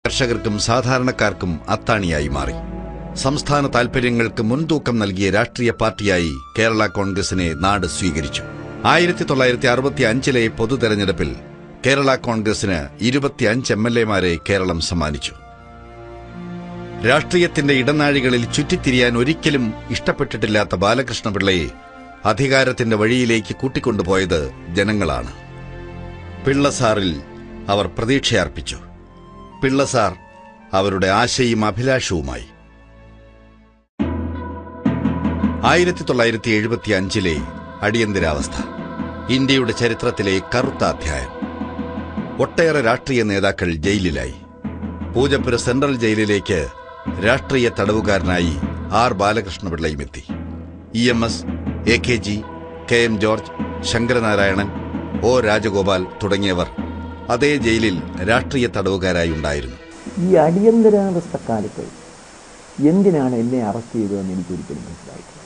കർഷകർക്കും സാധാരണക്കാർക്കും അത്താണിയായി മാറി. സംസ്ഥാന താൽപര്യങ്ങൾക്ക് മുൻതൂക്കം നൽകിയ രാഷ്ട്രീയ പാർട്ടിയായി കേരള കോൺഗ്രസിനെ നാട് സ്വീകരിച്ചു. 1965 പൊതുതെരഞ്ഞെടുപ്പിൽ കേരള കോൺഗ്രസിന് 25 MLA-മാരെ കേരളം സമ്മാനിച്ചു. രാഷ്ട്രീയത്തിന്റെ ഇടനാഴികളിൽ ചുറ്റിത്തിരിയാൻ ഒരിക്കലും ഇഷ്ടപ്പെട്ടിട്ടില്ലാത്ത ബാലകൃഷ്ണപിള്ളയെ അധികാരത്തിന്റെ വഴിയിലേക്ക് കൂട്ടിക്കൊണ്ടുപോയത് ജനങ്ങളാണ്. പിള്ളസാറിൽ അവർ പ്രതീക്ഷയർപ്പിച്ചു. പിള്ളസാർ അവരുടെ ആശയും അഭിലാഷവുമായി. 1975 അടിയന്തരാവസ്ഥ ഇന്ത്യയുടെ ചരിത്രത്തിലെ കറുത്ത അധ്യായം. ഒട്ടേറെ രാഷ്ട്രീയ നേതാക്കൾ ജയിലിലായി. പൂജപ്പുര സെൻട്രൽ ജയിലിലേക്ക് രാഷ്ട്രീയ തടവുകാരനായി ആർ ബാലകൃഷ്ണപിള്ളയും എത്തി. EMS, AKG, KM George, Sankaranarayanan, O Rajagopal തുടങ്ങിയവർ അതേ ജയിലിൽ രാഷ്ട്രീയ തടവുകാരായി ഉണ്ടായിരുന്നു. ഈ അടിയന്തരാവസ്ഥ കാലത്ത് എന്തിനാണ് എന്നെ അറസ്റ്റ് ചെയ്തതെന്ന് എനിക്കൊരിക്കലും മനസ്സിലായിട്ടില്ല.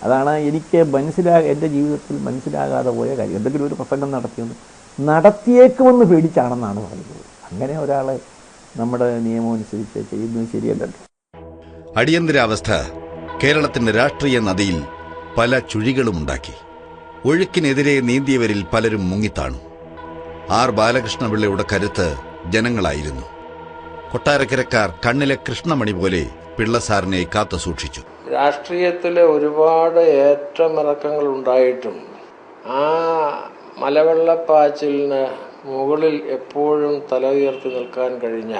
അതാണ് എനിക്ക് എൻ്റെ ജീവിതത്തിൽ മനസ്സിലാകാതെ പോയ കാര്യം. എന്തെങ്കിലും ഒരു പ്രസംഗം നടത്തിയേക്കുമെന്ന് പേടിച്ചാണെന്നാണ് പറയുന്നത്. അങ്ങനെ ഒരാളെ നമ്മുടെ നിയമം അനുസരിച്ച് ചെയ്യുന്നത് ശരിയല്ലല്ലോ. അടിയന്തരാവസ്ഥ കേരളത്തിന്റെ രാഷ്ട്രീയ നദിയിൽ പല ചുഴികളുമുണ്ടാക്കി. ഒഴുക്കിനെതിരെ നീന്തിയവരിൽ പലരും മുങ്ങിത്താണു. ആർ ബാലകൃഷ്ണപിള്ളയുടെ കരുത്ത് ജനങ്ങളായിരുന്നു. കൊട്ടാരക്കരക്കാർ കണ്ണിലെ കൃഷ്ണമണി പോലെ പിള്ളസാറിനെ കാത്തു സൂക്ഷിച്ചു. രാഷ്ട്രീയത്തിലെ ഒരുപാട് ഏറ്റമിറക്കങ്ങൾ ഉണ്ടായിട്ടും ആ മലവെള്ളപ്പാച്ചിലിന് മുകളിൽ എപ്പോഴും തല ഉയർത്തി നിൽക്കാൻ കഴിഞ്ഞ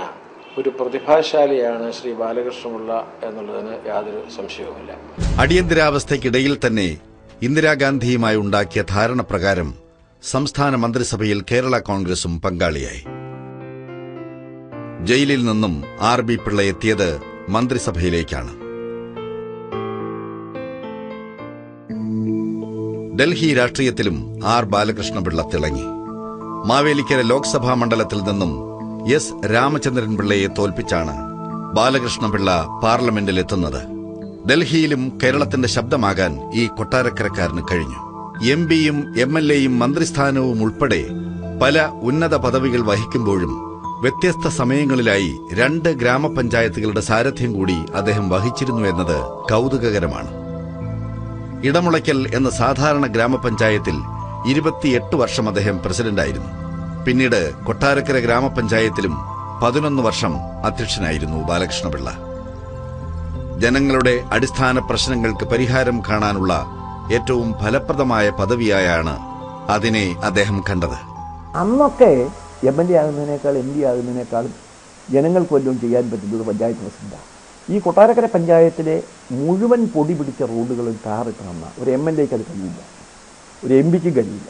ഒരു പ്രതിഭാശാലിയാണ് ശ്രീ ബാലകൃഷ്ണപിള്ള എന്നുള്ളതിന് യാതൊരു സംശയവുമില്ല. അടിയന്തരാവസ്ഥയ്ക്കിടയിൽ തന്നെ ഇന്ദിരാഗാന്ധിയുമായി ഉണ്ടാക്കിയ ധാരണ പ്രകാരം സംസ്ഥാന മന്ത്രിസഭയിൽ കേരള കോൺഗ്രസും പങ്കാളിയായി. ജയിലിൽ നിന്നും RB പിള്ള എത്തിയത് മന്ത്രിസഭയിലേക്കാണ്. ഡൽഹി രാഷ്ട്രീയത്തിലും ആർ ബാലകൃഷ്ണപിള്ള തിളങ്ങി. മാവേലിക്കര ലോക്സഭാ മണ്ഡലത്തിൽ നിന്നും S രാമചന്ദ്രൻ പിള്ളയെ തോൽപ്പിച്ചാണ് ബാലകൃഷ്ണപിള്ള പാർലമെന്റിലെത്തുന്നത്. ഡൽഹിയിലും കേരളത്തിന്റെ ശബ്ദമാകാൻ ഈ കൊട്ടാരക്കരക്കാരന് കഴിഞ്ഞു. MP-യും MLA-യും മന്ത്രിസ്ഥാനവും ഉൾപ്പെടെ പല ഉന്നത പദവികൾ വഹിക്കുമ്പോഴും വ്യത്യസ്ത സമയങ്ങളിലായി 2 ഗ്രാമപഞ്ചായത്തുകളുടെ സാരഥ്യം കൂടി അദ്ദേഹം വഹിച്ചിരുന്നു എന്നത് കൗതുകകരമാണ്. ഇടമുളയ്ക്കൽ എന്ന സാധാരണ ഗ്രാമപഞ്ചായത്തിൽ 28 വർഷം അദ്ദേഹം പ്രസിഡന്റായിരുന്നു. പിന്നീട് കൊട്ടാരക്കര ഗ്രാമപഞ്ചായത്തിലും 11 വർഷം അധ്യക്ഷനായിരുന്നു ബാലകൃഷ്ണപിള്ള. ജനങ്ങളുടെ അടിസ്ഥാന പ്രശ്നങ്ങൾക്ക് പരിഹാരം കാണാനുള്ള ഏറ്റവും ഫലപ്രദമായ പദവിയായാണ് അതിനെ അദ്ദേഹം കണ്ടത്. അന്നൊക്കെ MLA ആകുന്നതിനേക്കാൾ MP ആകുന്നതിനേക്കാളും ജനങ്ങൾക്ക് വല്ലതും ചെയ്യാൻ പറ്റുന്നത് പഞ്ചായത്ത് പ്രസിഡന്റാണ്. ഈ കൊട്ടാരക്കര പഞ്ചായത്തിലെ മുഴുവൻ പൊടി പിടിച്ച റോഡുകളും ടാറിട്ട് തന്ന ഒരു MLA-ക്ക് അത് കഴിയില്ല, ഒരു MP-ക്കും കഴിയില്ല.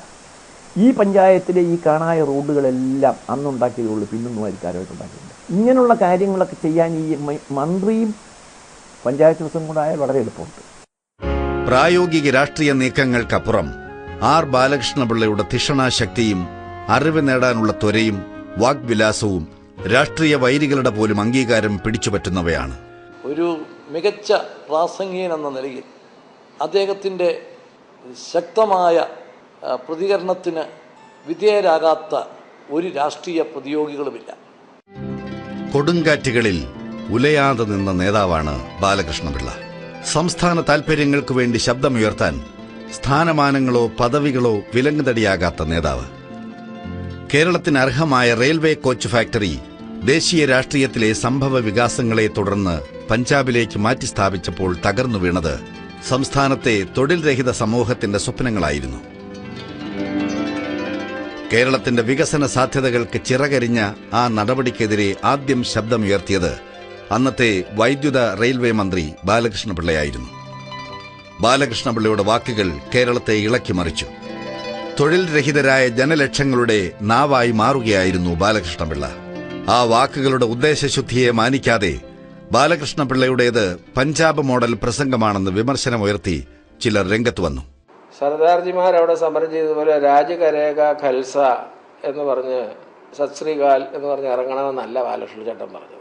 ഈ പഞ്ചായത്തിലെ ഈ കാണായ റോഡുകളെല്ലാം അന്നുണ്ടാക്കിയതുള്ളൂ, പിന്നൊന്നും അധികാരമായിട്ട് ഉണ്ടാക്കിയില്ല. ഇങ്ങനെയുള്ള കാര്യങ്ങളൊക്കെ ചെയ്യാൻ ഈ മന്ത്രിയും പഞ്ചായത്ത് പ്രസിഡന്റും കൂടെ ആയാൽ വളരെ എളുപ്പമുണ്ട്. പ്രായോഗിക രാഷ്ട്രീയ നീക്കങ്ങൾക്കപ്പുറം ആർ ബാലകൃഷ്ണപിള്ളയുടെ തീക്ഷണാശക്തിയും അറിവ് നേടാനുള്ള ത്വരയും വാഗ്വിലാസവും രാഷ്ട്രീയ വൈരികളുടെ പോലും അംഗീകാരം പിടിച്ചുപറ്റുന്നവയാണ്. ഒരു മികച്ച പ്രാസംഗികൻ എന്ന നിലയിൽ അദ്ദേഹത്തിൻ്റെ ശക്തമായ പ്രതികരണത്തിന് വിധേയരാകാത്ത ഒരു രാഷ്ട്രീയ പ്രതിയോഗികളുമില്ല. കൊടുങ്കാറ്റുകളിൽ ഉലയാതെ നിന്ന നേതാവാണ് ബാലകൃഷ്ണപിള്ള. സംസ്ഥാന താൽപര്യങ്ങൾക്കു വേണ്ടി ശബ്ദമുയർത്താൻ സ്ഥാനമാനങ്ങളോ പദവികളോ വിലങ്ങുതടിയാകാത്ത നേതാവ്. കേരളത്തിന് അർഹമായ റെയിൽവേ കോച്ച് ഫാക്ടറി ദേശീയ രാഷ്ട്രീയത്തിലെ സംഭവ വികാസങ്ങളെ തുടർന്ന് പഞ്ചാബിലേക്ക് മാറ്റി സ്ഥാപിച്ചപ്പോൾ തകർന്നു വീണത് സംസ്ഥാനത്തെ തൊഴിൽ രഹിത സമൂഹത്തിന്റെ സ്വപ്നങ്ങളായിരുന്നു. കേരളത്തിന്റെ വികസന സാധ്യതകൾക്ക് ചിറകരിഞ്ഞ ആ നടപടിക്കെതിരെ ആദ്യം ശബ്ദമുയർത്തിയത് അന്നത്തെ വൈദ്യുത റെയിൽവേ മന്ത്രി ബാലകൃഷ്ണപിള്ളയായിരുന്നു. ബാലകൃഷ്ണപിള്ളയുടെ വാക്കുകൾ കേരളത്തെ ഇളക്കിമറിച്ചു. തൊഴിൽ രഹിതരായ ജനലക്ഷങ്ങളുടെ നാവായി മാറുകയായിരുന്നു ബാലകൃഷ്ണപിള്ള. ആ വാക്കുകളുടെ ഉദ്ദേശശുദ്ധിയെ മാനിക്കാതെ ബാലകൃഷ്ണപിള്ളയുടേത് പഞ്ചാബ് മോഡൽ പ്രസംഗമാണെന്ന് വിമർശനമുയർത്തി ചിലർ രംഗത്ത് വന്നു. സർദാർജിമാർ അവിടെ സമരം ചെയ്തതുപോലെ രാജകരേഖ ഖൽസ എന്ന് പറഞ്ഞ് സത്ശ്രീകാൽ എന്ന് പറഞ്ഞ് ഇറങ്ങണമെന്നല്ല ബാലകൃഷ്ണ ചേട്ടൻ പറഞ്ഞത്.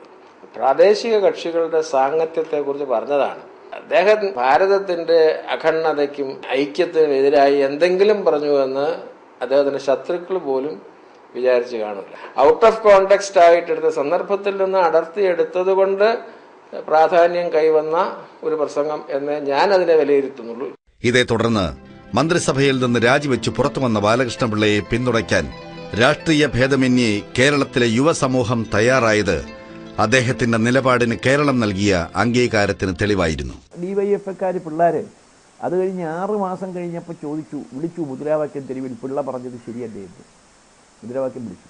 പ്രാദേശിക കക്ഷികളുടെ സാങ്കത്യത്തെക്കുറിച്ച് പറഞ്ഞതാണ്. അദ്ദേഹം ഭാരതത്തിൻ്റെ അഖണ്ഡതയ്ക്കും ഐക്യത്തിനും എതിരായി എന്തെങ്കിലും പറഞ്ഞുവെന്ന് അദ്ദേഹത്തിൻ്റെ ശത്രുക്കൾ പോലും വിചാരിച്ച് കാണില്ല. ഔട്ട് ഓഫ് കോണ്ടെക്സ്റ്റ് ആയിട്ടെടുത്ത സന്ദർഭത്തിൽ നിന്ന് അടർത്തിയെടുത്തത് കൊണ്ട് പ്രാധാന്യം കൈവന്ന ഒരു പ്രസംഗം എന്ന് ഞാൻ അതിനെ വിലയിരുത്തുന്നുള്ളൂ. ഇതേ തുടർന്ന് മന്ത്രിസഭയിൽ നിന്ന് രാജിവെച്ച് പുറത്തുവന്ന ബാലകൃഷ്ണപിള്ളയെ പിന്തുണയ്ക്കാൻ രാഷ്ട്രീയ ഭേദമന്യേ കേരളത്തിലെ യുവസമൂഹം തയ്യാറായത് അദ്ദേഹത്തിന്റെ നിലപാടിന് കേരളം നൽകിയ അംഗീകാരത്തിന് തെളിവായിരുന്നു. ഡിവൈഎഫ്ഐക്കാർ പിള്ളേർ അത് കഴിഞ്ഞ് 6 മാസം കഴിഞ്ഞപ്പോൾ വിളിച്ചു മുദ്രാവാക്യം തെരുവിൽ പിള്ള പറഞ്ഞത് ശരിയല്ലേ എന്ന് മുദ്രാവാക്യം വിളിച്ചു.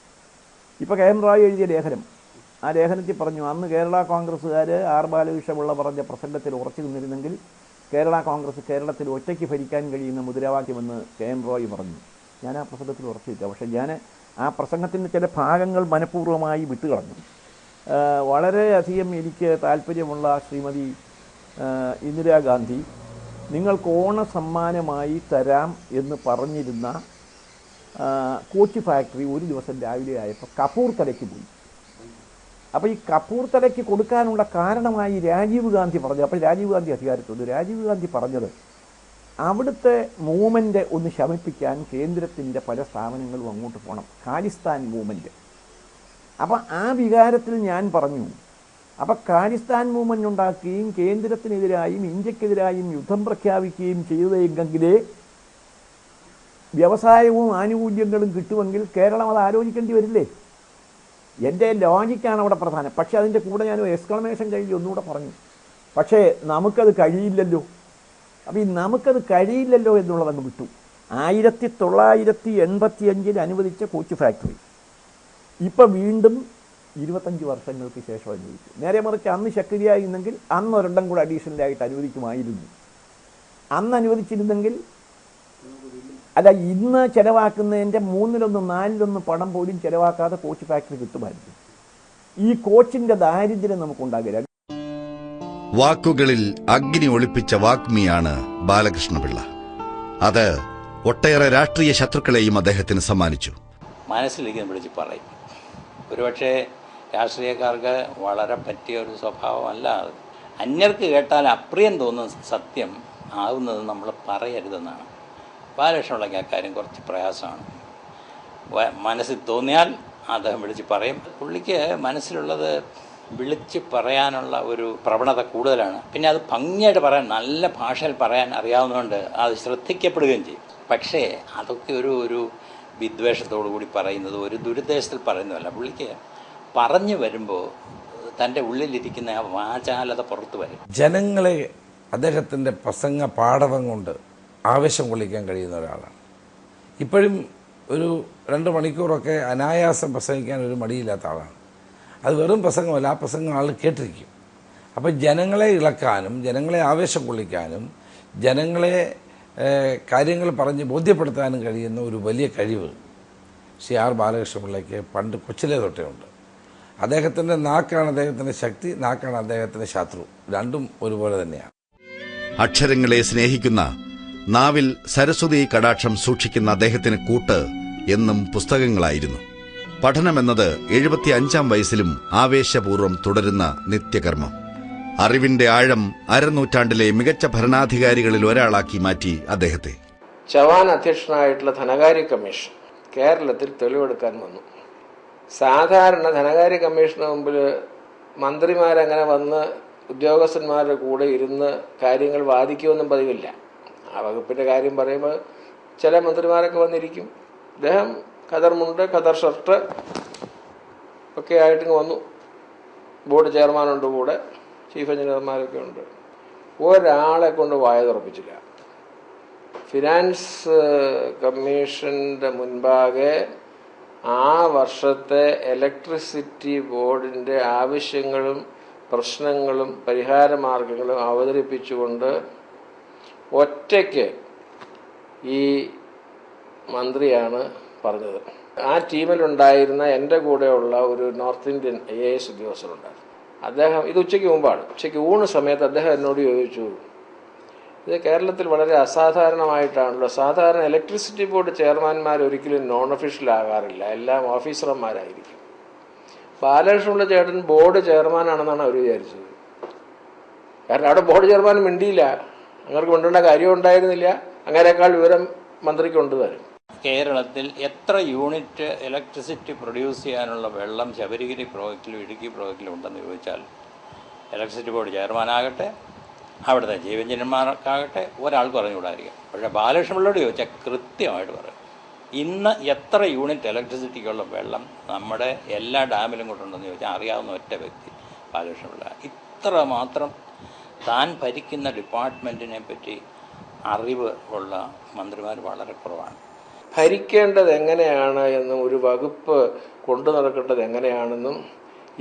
ഇപ്പോൾ കെ എം റായ് എഴുതിയ ലേഖനം, ആ ലേഖനത്തിൽ പറഞ്ഞു അന്ന് കേരള കോൺഗ്രസ്സുകാർ ആർ ബാലകൃഷ്ണപിള്ള പറഞ്ഞ പ്രസംഗത്തിൽ ഉറച്ചു നിന്നിരുന്നെങ്കിൽ കേരള കോൺഗ്രസ് കേരളത്തിൽ ഒറ്റയ്ക്ക് ഭരിക്കാൻ കഴിയുന്ന മുദ്രാവാക്യമെന്ന് കെ എം റോയ് പറഞ്ഞു. ഞാൻ ആ പ്രസംഗത്തിൽ ഉറച്ചു നിൽക്കാം. പക്ഷേ ഞാൻ ആ പ്രസംഗത്തിൻ്റെ ചില ഭാഗങ്ങൾ മനഃപൂർവ്വമായി വിട്ടുകളഞ്ഞു. വളരെയധികം എനിക്ക് താല്പര്യമുള്ള ശ്രീമതി ഇന്ദിരാഗാന്ധി നിങ്ങൾക്ക് ഓണസമ്മാനമായി തരാം എന്ന് പറഞ്ഞിരുന്ന കോച്ച് ഫാക്ടറി ഒരു ദിവസം രാവിലെ ആയപ്പോൾ കപൂർത്തലയ്ക്ക് പോയി. അപ്പോൾ ഈ കപൂർത്തലയ്ക്ക് കൊടുക്കാനുള്ള കാരണമായി രാജീവ് ഗാന്ധി പറഞ്ഞു. അപ്പോൾ രാജീവ് ഗാന്ധി അധികാരത്തിൽ രാജീവ് ഗാന്ധി പറഞ്ഞത് അവിടുത്തെ മൂവ്മെൻറ്റ് ഒന്ന് ശമിപ്പിക്കാൻ കേന്ദ്രത്തിൻ്റെ പല സ്ഥാപനങ്ങളും അങ്ങോട്ട് പോകണം, ഖാലിസ്ഥാൻ മൂവ്മെൻറ്റ്. അപ്പോൾ ആ വികാരത്തിൽ ഞാൻ പറഞ്ഞു, അപ്പോൾ ഖാലിസ്ഥാൻ മൂവ്മെൻറ്റ് ഉണ്ടാക്കുകയും കേന്ദ്രത്തിനെതിരായും ഇന്ത്യക്കെതിരായും യുദ്ധം പ്രഖ്യാപിക്കുകയും ചെയ്തതെങ്കിലേ വ്യവസായവും ആനുകൂല്യങ്ങളും കിട്ടുമെങ്കിൽ കേരളം അത് ആലോചിക്കേണ്ടി വരില്ലേ? എൻ്റെ ലോജിക്കാണ് അവിടെ പ്രധാനം. പക്ഷേ അതിൻ്റെ കൂടെ ഞാൻ എക്സ്ക്ലമേഷൻ കഴിഞ്ഞ് ഒന്നുകൂടെ പറഞ്ഞു, പക്ഷേ നമുക്കത് കഴിയില്ലല്ലോ. അപ്പോൾ ഈ നമുക്കത് കഴിയില്ലല്ലോ എന്നുള്ളതങ്ങ് വിട്ടു. 1985 അനുവദിച്ച കോച്ച് ഫാക്ടറി ഇപ്പം വീണ്ടും 25 വർഷങ്ങൾക്ക് ശേഷം അനുവദിച്ചു. നേരെ മറിച്ച് അന്ന് ശക്തിയായിരുന്നെങ്കിൽ അന്ന് ഒരെണ്ണം കൂടെ അഡീഷണലായിട്ട് അനുവദിക്കുമായിരുന്നു. അന്ന് അനുവദിച്ചിരുന്നെങ്കിൽ അല്ല, ഇന്ന് ചിലവാക്കുന്നതിൻ്റെ 3/1 4/1 പണം പോലും ചിലവാക്കാതെ കോച്ച് ഫാക്ടറി കിട്ടുമായിരുന്നു. ഈ കോച്ചിൻ്റെ ദാരിദ്ര്യം നമുക്കുണ്ടാകില്ല. വാക്കുകളിൽ അഗ്നി ഒളിപ്പിച്ച വാഗ്മിയാണ് ബാലകൃഷ്ണപിള്ള. അത് ഒട്ടേറെ രാഷ്ട്രീയ ശത്രുക്കളെയും അദ്ദേഹത്തിന് സമ്മാനിച്ചു. മനസ്സിലേക്ക് വിളിച്ച് പറയും. ഒരുപക്ഷെ രാഷ്ട്രീയക്കാർക്ക് വളരെ പറ്റിയ ഒരു സ്വഭാവമല്ല അത്. അന്യർക്ക് കേട്ടാൽ അപ്രിയം തോന്നുന്ന സത്യം ആവുന്നത് നമ്മൾ പറയരുതെന്നാണ്. ബാലകൃഷ്ണപിള്ളയ്ക്ക് അക്കാര്യം കുറച്ച് പ്രയാസമാണ്. മനസ്സിൽ തോന്നിയാൽ അദ്ദേഹം വിളിച്ച് പറയും. പുള്ളിക്ക് മനസ്സിലുള്ളത് വിളിച്ച് പറയാനുള്ള ഒരു പ്രവണത കൂടുതലാണ്. പിന്നെ അത് ഭംഗിയായിട്ട് പറയാൻ, നല്ല ഭാഷയിൽ പറയാൻ അറിയാവുന്നതുകൊണ്ട് അത് ശ്രദ്ധിക്കപ്പെടുകയും ചെയ്യും. പക്ഷേ അതൊക്കെ ഒരു വിദ്വേഷത്തോടു കൂടി പറയുന്നത്, ഒരു ദുരുദ്ദേശത്തിൽ പറയുന്നതല്ല. പുള്ളിക്ക് പറഞ്ഞു വരുമ്പോൾ തൻ്റെ ഉള്ളിലിരിക്കുന്ന ആ വാചാലത പുറത്തു വരും. ജനങ്ങളെ അദ്ദേഹത്തിൻ്റെ പ്രസംഗ പാടവം കൊണ്ട് ആവേശം കൊള്ളിക്കാൻ കഴിയുന്ന ഒരാളാണ്. ഇപ്പോഴും ഒരു 2 മണിക്കൂറൊക്കെ അനായാസം പ്രസംഗിക്കാൻ ഒരു മടിയില്ലാത്ത ആളാണ്. അത് വെറും പ്രസംഗമല്ല, ആ പ്രസംഗം ആൾ കേട്ടിരിക്കും. അപ്പോൾ ജനങ്ങളെ ഇളക്കാനും ജനങ്ങളെ ആവേശം കൊള്ളിക്കാനും ജനങ്ങളെ കാര്യങ്ങൾ പറഞ്ഞ് ബോധ്യപ്പെടുത്താനും കഴിയുന്ന ഒരു വലിയ കഴിവ് ശ്രീ ആർ ബാലകൃഷ്ണപിള്ളയ്ക്ക് പണ്ട് കൊച്ചിലെ തൊട്ടേ ഉണ്ട്. അദ്ദേഹത്തിൻ്റെ നാക്കാണ് അദ്ദേഹത്തിൻ്റെ ശക്തി, നാക്കാണ് അദ്ദേഹത്തിൻ്റെ ശത്രു. രണ്ടും ഒരുപോലെ തന്നെയാണ്. അക്ഷരങ്ങളെ സ്നേഹിക്കുന്ന, നാവിൽ സരസ്വതി കടാക്ഷം സൂക്ഷിക്കുന്ന അദ്ദേഹത്തിന് കൂട്ട് എന്നും പുസ്തകങ്ങളായിരുന്നു. പഠനമെന്നത് 75-ാം വയസ്സിലും ആവേശപൂർവ്വം തുടരുന്ന നിത്യകർമ്മം. അറിവിന്റെ ആഴം അരനൂറ്റാണ്ടിലെ മികച്ച ഭരണാധികാരികളിൽ ഒരാളാക്കി മാറ്റി അദ്ദേഹത്തെ. ചവാൻ അധ്യക്ഷനായിട്ടുള്ള ധനകാര്യ കമ്മീഷൻ കേരളത്തിൽ തെളിവെടുക്കാൻ വന്നു. സാധാരണ ധനകാര്യ കമ്മീഷന് മുമ്പിൽ മന്ത്രിമാരങ്ങനെ വന്ന് ഉദ്യോഗസ്ഥന്മാരുടെ കൂടെ ഇരുന്ന് കാര്യങ്ങൾ വാദിക്കുമെന്നും പതിവില്ല. ആ വകുപ്പിൻ്റെ കാര്യം പറയുമ്പോൾ ചില മന്ത്രിമാരൊക്കെ വന്നിരിക്കും. അദ്ദേഹം ഖദർ മുണ്ട്, ഖദർ ഷർട്ട് ഒക്കെ ആയിട്ടിങ്ങ് വന്നു. ബോർഡ് ചെയർമാനുണ്ട്, കൂടെ ചീഫ് എഞ്ചിനീയർമാരൊക്കെ ഉണ്ട്. ഒരാളെ കൊണ്ട് വായ തുറപ്പിച്ചില്ല. ഫിനാൻസ് കമ്മീഷൻ്റെ മുൻപാകെ ആ വർഷത്തെ ഇലക്ട്രിസിറ്റി ബോർഡിൻ്റെ ആവശ്യങ്ങളും പ്രശ്നങ്ങളും പരിഹാരമാർഗങ്ങളും അവതരിപ്പിച്ചുകൊണ്ട് ഒറ്റയ്ക്ക് ഈ മന്ത്രിയാണ് പറഞ്ഞത്. ആ ടീമിലുണ്ടായിരുന്ന എൻ്റെ കൂടെയുള്ള ഒരു നോർത്ത് ഇന്ത്യൻ IAS ഉദ്യോഗസ്ഥരുണ്ടായിരുന്നു. അദ്ദേഹം, ഇത് ഉച്ചയ്ക്ക് മുമ്പാണ്, ഉച്ചയ്ക്ക് ഊണ് സമയത്ത് അദ്ദേഹം എന്നോട് ചോദിച്ചു, ഇത് കേരളത്തിൽ വളരെ അസാധാരണമായിട്ടാണല്ലോ, സാധാരണ ഇലക്ട്രിസിറ്റി ബോർഡ് ചെയർമാൻമാർ ഒരിക്കലും നോൺ ഒഫീഷ്യൽ ആകാറില്ല, എല്ലാം ഓഫീസർമാരായിരിക്കും. ബാലകൃഷ്ണപിള്ള ചേട്ടൻ ബോർഡ് ചെയർമാനാണെന്നാണ് അവർ വിചാരിച്ചത്. കാരണം അവിടെ ബോർഡ് ചെയർമാൻ മിണ്ടിയില്ല, അങ്ങനെ മിണ്ടേണ്ട കാര്യം ഉണ്ടായിരുന്നില്ല. അങ്ങനെക്കാൾ വിവരം മന്ത്രിക്ക് ഉണ്ട് തരും. കേരളത്തിൽ എത്ര യൂണിറ്റ് ഇലക്ട്രിസിറ്റി പ്രൊഡ്യൂസ് ചെയ്യാനുള്ള വെള്ളം ശബരിഗിരി പ്രോജക്റ്റിലും ഇടുക്കി പ്രോജക്റ്റിലും ഉണ്ടെന്ന് ചോദിച്ചാൽ ഇലക്ട്രിസിറ്റി ബോർഡ് ചെയർമാനാകട്ടെ, അവിടുത്തെ ചീഫ് എഞ്ചിനീയർമാർക്കാകട്ടെ ഒരാൾക്ക് പറഞ്ഞുകൂടായിരിക്കും. പക്ഷേ ബാലകൃഷ്ണപിള്ളയോട് ചോദിച്ചാൽ കൃത്യമായിട്ട് പറയും ഇന്ന് എത്ര യൂണിറ്റ് ഇലക്ട്രിസിറ്റിക്കുള്ള വെള്ളം നമ്മുടെ എല്ലാ ഡാമിലും കൊണ്ടുണ്ടെന്ന് ചോദിച്ചാൽ അറിയാവുന്ന ഒറ്റ വ്യക്തി ബാലകൃഷ്ണപിള്ള. ഇത്ര മാത്രം താൻ ഭരിക്കുന്ന ഡിപ്പാർട്ട്മെൻറ്റിനെ പറ്റി അറിവ് ഉള്ള മന്ത്രിമാർ വളരെ കുറവാണ്. ഭരിക്കേണ്ടത് എങ്ങനെയാണ് എന്നും ഒരു വകുപ്പ് കൊണ്ടു നടക്കേണ്ടത് എങ്ങനെയാണെന്നും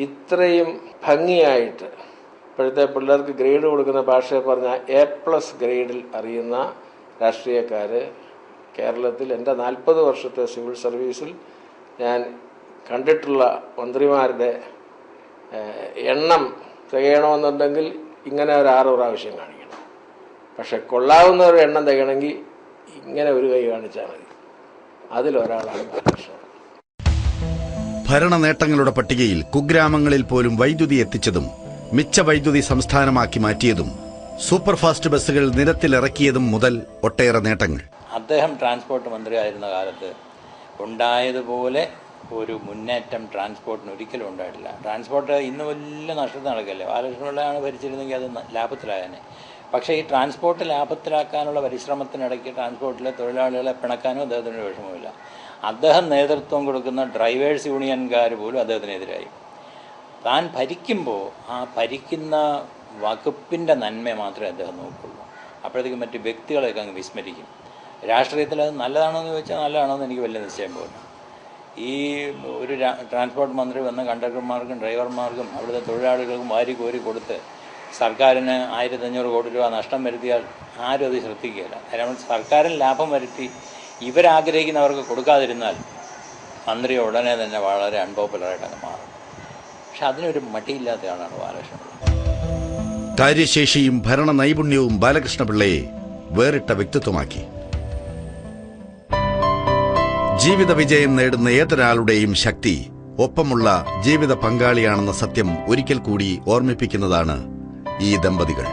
ഇത്രയും ഭംഗിയായിട്ട് ഇപ്പോഴത്തെ പിള്ളേർക്ക് ഗ്രേഡ് കൊടുക്കുന്ന ഭാഷയെ പറഞ്ഞാൽ A+ ഗ്രേഡിൽ അറിയുന്ന രാഷ്ട്രീയക്കാർ കേരളത്തിൽ എൻ്റെ 40 വർഷത്തെ സിവിൽ സർവീസിൽ ഞാൻ കണ്ടിട്ടുള്ള മന്ത്രിമാരുടെ എണ്ണം തികയണമെന്നുണ്ടെങ്കിൽ ഇങ്ങനെ ഒരു 6 പ്രാവശ്യം കാണിക്കണം. പക്ഷെ കൊള്ളാവുന്നവരുടെ എണ്ണം തികയണമെങ്കിൽ ഇങ്ങനെ ഒരു കൈ കാണിച്ചാൽ മതി. അതിലൊരാളാണ് ബാലകൃഷ്ണൻ. ഭരണ നേട്ടങ്ങളുടെ പട്ടികയിൽ കുഗ്രാമങ്ങളിൽ പോലും വൈദ്യുതി എത്തിച്ചതും മിച്ച വൈദ്യുതി സംസ്ഥാനമാക്കി മാറ്റിയതും സൂപ്പർ ഫാസ്റ്റ് ബസ്സുകൾ നിരത്തിലിറക്കിയതും മുതൽ ഒട്ടേറെ നേട്ടങ്ങൾ. അദ്ദേഹം ട്രാൻസ്പോർട്ട് മന്ത്രിയായിരുന്ന കാലത്ത് ഉണ്ടായതുപോലെ ഒരു മുന്നേറ്റം ട്രാൻസ്പോർട്ടിന് ഒരിക്കലും ഉണ്ടായിട്ടില്ല. ട്രാൻസ്പോർട്ട് ഇന്ന് വലിയ നഷ്ടത്തിൽ നടക്കല്ലേ. ബാലകൃഷ്ണപിള്ളയാണ് ഭരിച്ചിരുന്നെങ്കിൽ അത് ലാഭത്തിലായേനെ. പക്ഷേ ഈ ട്രാൻസ്പോർട്ട് ലാഭത്തിലാക്കാനുള്ള പരിശ്രമത്തിനിടയ്ക്ക് ട്രാൻസ്പോർട്ടിലെ തൊഴിലാളികളെ പിണക്കാനും അദ്ദേഹത്തിന് വിഷമമില്ല. അദ്ദേഹം നേതൃത്വം കൊടുക്കുന്ന ഡ്രൈവേഴ്സ് യൂണിയൻകാർ പോലും അദ്ദേഹത്തിനെതിരായി. താൻ ഭരിക്കുമ്പോൾ ആ ഭരിക്കുന്ന വകുപ്പിൻ്റെ നന്മ മാത്രമേ അദ്ദേഹം നോക്കുള്ളൂ. അപ്പോഴത്തേക്കും മറ്റ് വ്യക്തികളെയൊക്കെ അങ്ങ് വിസ്മരിക്കും. രാഷ്ട്രീയത്തിൽ അത് നല്ലതാണോ എന്ന് ചോദിച്ചാൽ നല്ലതാണോ എന്ന് എനിക്ക് വലിയ നിശ്ചയം പോലും. ഈ ഒരു ട്രാൻസ്പോർട്ട് മന്ത്രി വന്ന് കണ്ടക്ടർമാർക്കും ഡ്രൈവർമാർക്കും അവിടുത്തെ തൊഴിലാളികൾക്കും വാരി കോരി കൊടുത്ത് സർക്കാരിന് 1500 കോടി രൂപ നഷ്ടം വരുത്തിയാൽ ആരും അത് ശ്രദ്ധിക്കുകയില്ല. കാരണം സർക്കാരിന് ലാഭം വരുത്തി ഇവരാഗ്രഹിക്കുന്നവർക്ക് കൊടുക്കാതിരുന്നാൽ മന്ത്രി ഉടനെ തന്നെ വളരെ അൺപോപ്പുലറായിട്ട് അങ്ങ് മാറും. പക്ഷെ അതിനൊരു മടിയില്ലാത്ത ആളാണ് ബാലകൃഷ്ണപിള്ള. കാര്യശേഷിയും ഭരണ നൈപുണ്യവും ബാലകൃഷ്ണപിള്ളയെ വേറിട്ട വ്യക്തിത്വമാക്കി. ജീവിത വിജയം നേടുന്ന ഏതൊരാളുടെയും ശക്തി ഒപ്പമുള്ള ജീവിത പങ്കാളിയാണെന്ന സത്യം ഒരിക്കൽ കൂടി ഓർമ്മിപ്പിക്കുന്നതാണ് ഈ ദമ്പതികൾ.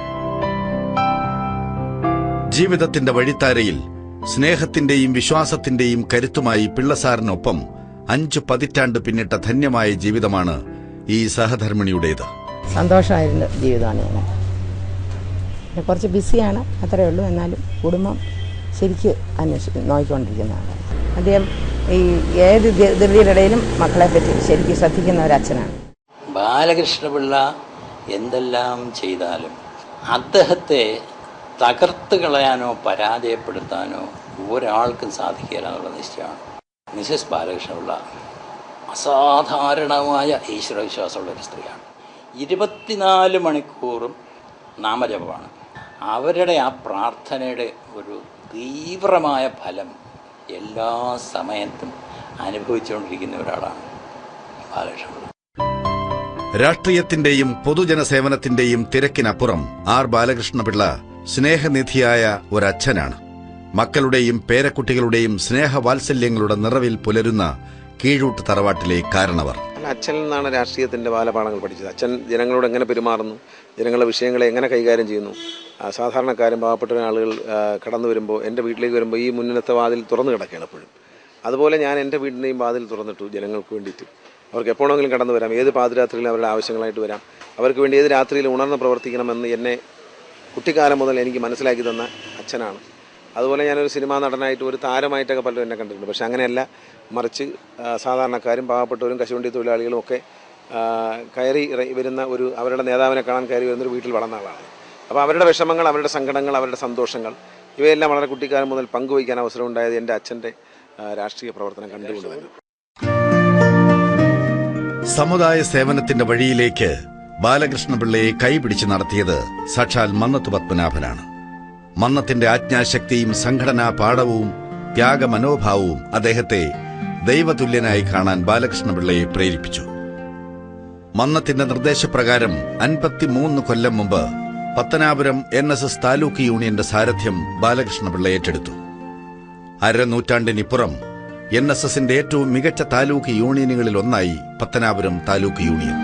ജീവിതത്തിന്റെ വഴിത്താരയിൽ സ്നേഹത്തിന്റെയും വിശ്വാസത്തിന്റെയും കരുത്തുമായി പിള്ളസാറിനൊപ്പം 5 പതിറ്റാണ്ട് പിന്നിട്ട ധന്യമായ ജീവിതമാണ് ഈ സഹധർമ്മിണിയുടേത്. സന്തോഷമായിരുന്ന ജീവിതമാണ്. ഞാൻ കുറച്ച് ബിസിയാണ്, അത്രയേ ഉള്ളൂ. എന്നാലും കുടുംബം ശരിക്ക് നോക്കിക്കൊണ്ടിരിക്കുന്നതാണ്. അദ്ദേഹം ഈ ഏത് ധൃതിയിലിടയിലും മക്കളെ പറ്റി ശരിക്കും ശ്രദ്ധിക്കുന്ന ഒരു അച്ഛനാണ്. ബാലകൃഷ്ണപിള്ള എന്തെല്ലാം ചെയ്താലും അദ്ദേഹത്തെ തകർത്ത് കളയാനോ പരാജയപ്പെടുത്താനോ ഒരാൾക്കും സാധിക്കില്ല എന്നുള്ള നിശ്ചയമാണ്. മിസസ് ബാലകൃഷ്ണപിള്ള അസാധാരണമായ ഈശ്വരവിശ്വാസമുള്ള ഒരു സ്ത്രീയാണ്. 24 മണിക്കൂറും നാമജപമാണ്. അവരുടെ ആ പ്രാർത്ഥനയുടെ ഒരു തീവ്രമായ ഫലം എല്ലാ സമയത്തും അനുഭവിച്ചുകൊണ്ടിരിക്കുന്ന ഒരാളാണ് ബാലകൃഷ്ണപിള്ള. രാഷ്ട്രീയത്തിന്റെയും പൊതുജനസേവനത്തിന്റെയും തിരക്കിനപ്പുറം ആർ ബാലകൃഷ്ണപിള്ള സ്നേഹനിധിയായ ഒരച്ഛനാണ്. മക്കളുടെയും പേരക്കുട്ടികളുടെയും സ്നേഹവാത്സല്യങ്ങളുടെ നിറവിൽ പുലരുന്ന കീഴൂട്ട് തറവാട്ടിലെ കാരണവർ. അച്ഛനിൽ നിന്നാണ് രാഷ്ട്രീയത്തിൻ്റെ ബാലപാഠങ്ങൾ പഠിച്ചത്. അച്ഛൻ ജനങ്ങളോട് എങ്ങനെ പെരുമാറുന്നു, ജനങ്ങളുടെ വിഷയങ്ങളെ എങ്ങനെ കൈകാര്യം ചെയ്യുന്നു, സാധാരണക്കാരും പാവപ്പെട്ട ആളുകൾ കടന്നു വരുമ്പോൾ എൻ്റെ വീട്ടിലേക്ക് വരുമ്പോൾ ഈ മുന്നിലത്തെ വാതിൽ തുറന്നു കിടക്കുകയാണ് എപ്പോഴും. അതുപോലെ ഞാൻ എൻ്റെ വീടിൻ്റെയും വാതിൽ തുറന്നിട്ടു ജനങ്ങൾക്ക് വേണ്ടിയിട്ട്. അവർക്ക് എപ്പോഴെങ്കിലും കടന്നു വരാം, ഏത് പാതിരാത്രിയിലും അവരുടെ ആവശ്യങ്ങളായിട്ട് വരാം, അവർക്ക് വേണ്ടി ഏത് രാത്രിയിൽ ഉണർന്ന് പ്രവർത്തിക്കണമെന്ന് എന്നെ കുട്ടിക്കാലം മുതൽ എനിക്ക് മനസ്സിലാക്കി തന്ന അച്ഛനാണ്. അതുപോലെ ഞാനൊരു സിനിമാ നടനായിട്ട് ഒരു താരമായിട്ടൊക്കെ പലരും എന്നെ കണ്ടിട്ടുണ്ട്. പക്ഷെ അങ്ങനെയല്ല, മറിച്ച് സാധാരണക്കാരും പാവപ്പെട്ടവരും കശുവണ്ടി തൊഴിലാളികളും ഒക്കെ കയറി വരുന്ന ഒരു അവരുടെ നേതാവിനെ കാണാൻ കയറി വരുന്നൊരു വീട്ടിൽ വളർന്ന ആളാണ്. അപ്പോൾ അവരുടെ വിഷമങ്ങൾ, അവരുടെ സങ്കടങ്ങൾ, അവരുടെ സന്തോഷങ്ങൾ ഇവയെല്ലാം വളരെ കുട്ടിക്കാലം മുതൽ പങ്കുവയ്ക്കാൻ അവസരമുണ്ടായത് എൻ്റെ അച്ഛൻ്റെ രാഷ്ട്രീയ പ്രവർത്തനം കണ്ടുകൊണ്ട് തന്നെ. സമുദായ സേവനത്തിന്റെ വഴിയിലേക്ക് ബാലകൃഷ്ണപിള്ളയെ കൈപിടിച്ച് നടത്തിയത് സാക്ഷാൽ മന്നത്ത് പത്മനാഭനാണ്. മന്നത്തിന്റെ ആജ്ഞാശക്തിയും സംഘടനാ പാഠവും ത്യാഗമനോഭാവവും അദ്ദേഹത്തെ ദൈവതുല്യനായി കാണാൻ ബാലകൃഷ്ണപിള്ളയെ പ്രേരിപ്പിച്ചു. മന്നത്തിന്റെ നിർദ്ദേശപ്രകാരം 53 കൊല്ലം മുമ്പ് പത്തനാപുരം NSS താലൂക്ക് യൂണിയന്റെ സാരഥ്യം ബാലകൃഷ്ണപിള്ള ഏറ്റെടുത്തു. അരനൂറ്റാണ്ടിനിപ്പുറം NSSന്റെ ഏറ്റവും മികച്ച താലൂക്ക് യൂണിയനുകളിൽ ഒന്നായി പത്തനാപുരം താലൂക്ക് യൂണിയൻ.